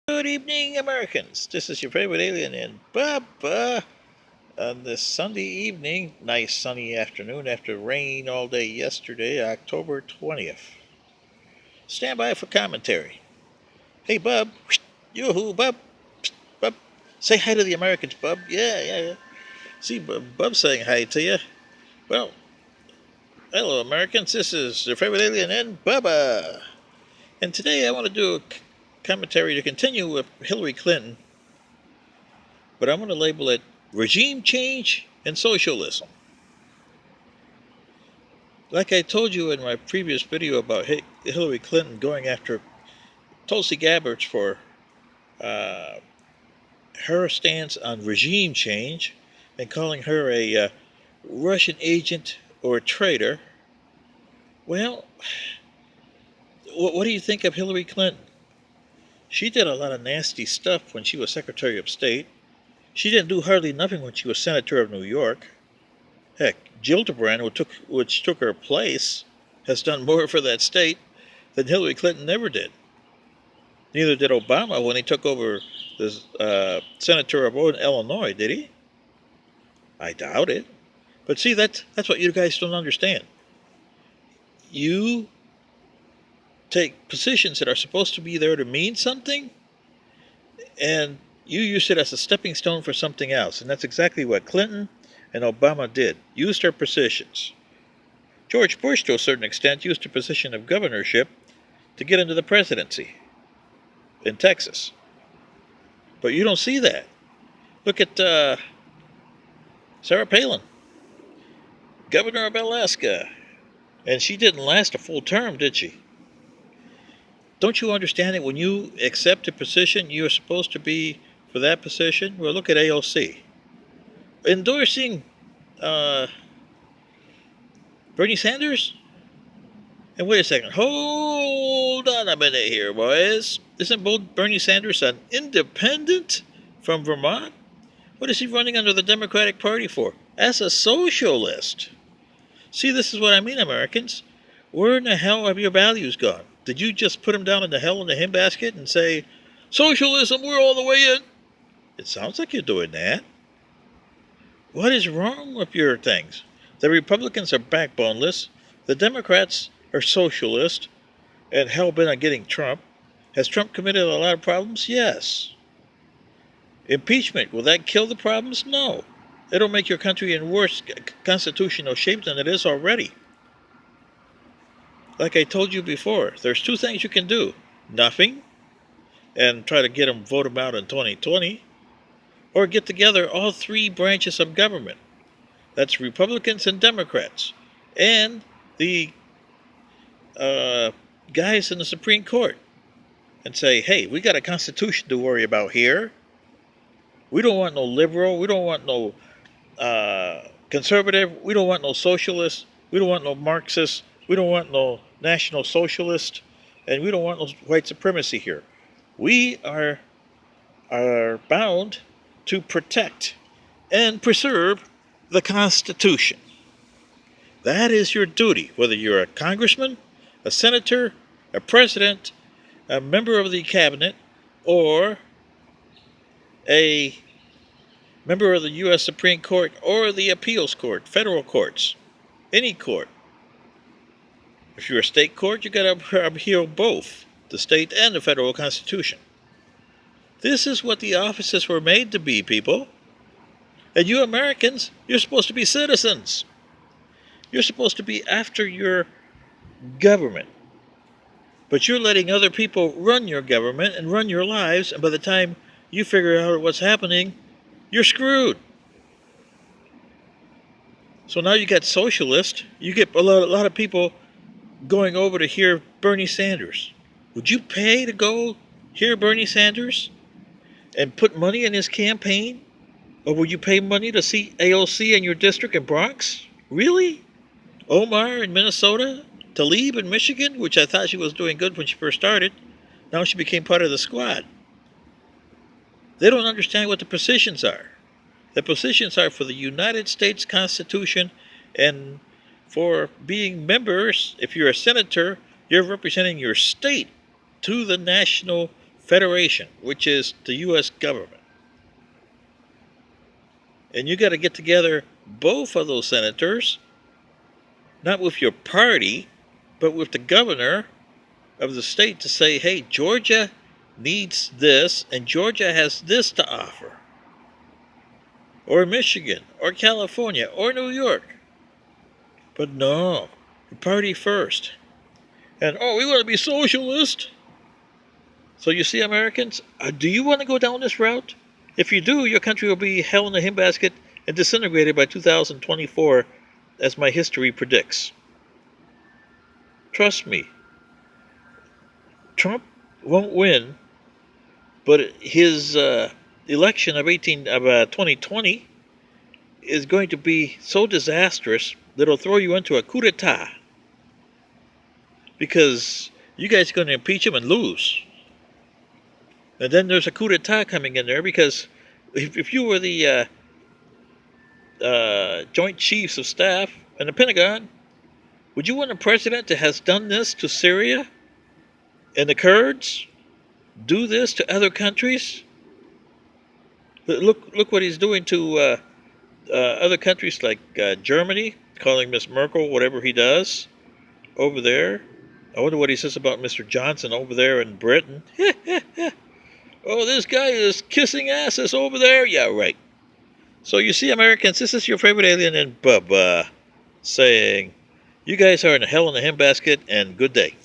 Good evening, Americans. This is your favorite alien in Bubba on this Sunday evening. Nice sunny afternoon after rain all day yesterday, October 20th. Stand by for commentary. Hey, Bub. Yoo-hoo, Bub. Bub. Say hi to the Americans, Bub. Yeah. See, Bub's saying hi to you. Well, hello, Americans. This is your favorite alien in Bubba. And today I want to do a commentary to continue with Hillary Clinton, but I'm going to label it regime change and socialism. Like I told you in my previous video about Hillary Clinton going after Tulsi Gabbard for her stance on regime change and calling her a Russian agent or a traitor. Well, what do you think of Hillary Clinton? She did a lot of nasty stuff when she was Secretary of State. She didn't do hardly nothing when she was Senator of New York. Heck, Gillibrand, which took her place, has done more for that state than Hillary Clinton ever did. Neither did Obama when he took over the senator of Illinois, did he? I doubt it. But see, that's what you guys don't understand. You take positions that are supposed to be there to mean something, and you use it as a stepping stone for something else. And that's exactly what Clinton and Obama did. Used their positions. George Bush, to a certain extent, used the position of governorship to get into the presidency in Texas. But you don't see that. Look at Sarah Palin, governor of Alaska. And she didn't last a full term, did she? Don't you understand that when you accept a position, you're supposed to be for that position? Well, look at AOC. Endorsing Bernie Sanders? And wait a second. Hold on a minute here, boys. Isn't Bernie Sanders an independent from Vermont? What is he running under the Democratic Party for? As a socialist. See, this is what I mean, Americans. Where in the hell have your values gone? Did you just put them down in the hell in the hymn basket and say, socialism, we're all the way in? It sounds like you're doing that. What is wrong with your things? The Republicans are backboneless. The Democrats are socialist and hell-bent on getting Trump. Has Trump committed a lot of problems? Yes. Impeachment, will that kill the problems? No. It'll make your country in worse constitutional shape than it is already. Like I told you before, there's two things you can do. Nothing, and try to vote them out in 2020, or get together all three branches of government. That's Republicans and Democrats, and the guys in the Supreme Court, and say, hey, we got a constitution to worry about here. We don't want no liberal. We don't want no conservative. We don't want no socialist. We don't want no Marxist. We don't want no National Socialist. And we don't want no white supremacy here. We are bound to protect and preserve the Constitution. That is your duty, whether you're a congressman, a senator, a president, a member of the cabinet, or a member of the U.S. Supreme Court or the appeals court, federal courts, any court. If you're a state court, you got to appeal both the state and the federal Constitution. This is what the offices were made to be, people. And you Americans, you're supposed to be citizens. You're supposed to be after your government. But you're letting other people run your government and run your lives, and by the time you figure out what's happening, you're screwed. So now you got socialists. You get a lot of people going over to hear Bernie Sanders. Would you pay to go hear Bernie Sanders and put money in his campaign? Or would you pay money to see AOC in your district in Bronx? Really? Omar in Minnesota? Talib in Michigan, which I thought she was doing good when she first started. Now she became part of the squad. They don't understand what the positions are. The positions are for the United States Constitution and for being members. If you're a senator, you're representing your state to the national Federation, which is the U.S. government. And you got to get together both of those senators, not with your party, but with the governor of the state to say, hey, Georgia needs this, and Georgia has this to offer. Or Michigan, or California, or New York. But no, the party first. And, oh, we want to be socialist. So you see, Americans, do you want to go down this route? If you do, your country will be hell in a handbasket and disintegrated by 2024, as my history predicts. Trust me. Trump won't win, but his election of 2020 is going to be so disastrous that it'll throw you into a coup d'etat. Because you guys are going to impeach him and lose. And then there's a coup d'etat coming in there because if you were the Joint Chiefs of Staff and the Pentagon, would you want a president that has done this to Syria and the Kurds? Do this to other countries? Look what he's doing to other countries like Germany, calling Miss Merkel whatever he does over there. I wonder what he says about Mr. Johnson over there in Britain. Oh, this guy is kissing asses over there. Yeah, right. So you see, Americans, this is your favorite alien in Bubba saying, you guys are in a hell in a handbasket, and good day.